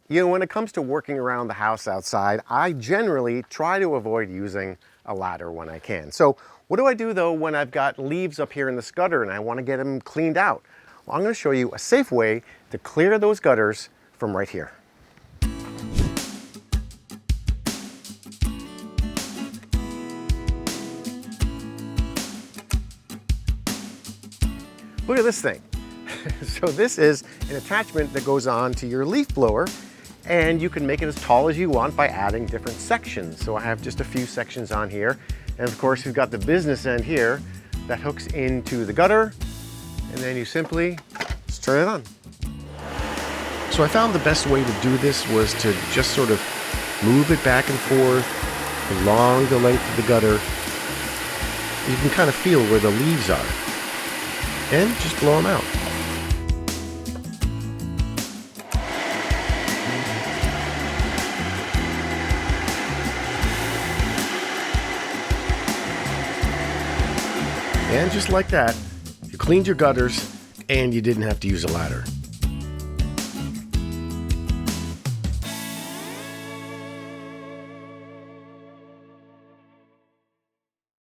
You know, when it comes to working around the house outside, I generally try to avoid using a ladder when I can. So what do I do though when I've got leaves up here in this gutter and I want to get them cleaned out? Well, I'm going to show you a safe way to clear those gutters from right here. Look at this thing. So this is an attachment that goes on to your leaf blower, and you can make it as tall as you want by adding different sections. So I have just a few sections on here. And of course, we've got the business end here that hooks into the gutter, and then you simply just turn it on. So I found the best way to do this was to just sort of move it back and forth along the length of the gutter. You can kind of feel where the leaves are, and just blow them out. And just like that, you cleaned your gutters and you didn't have to use a ladder.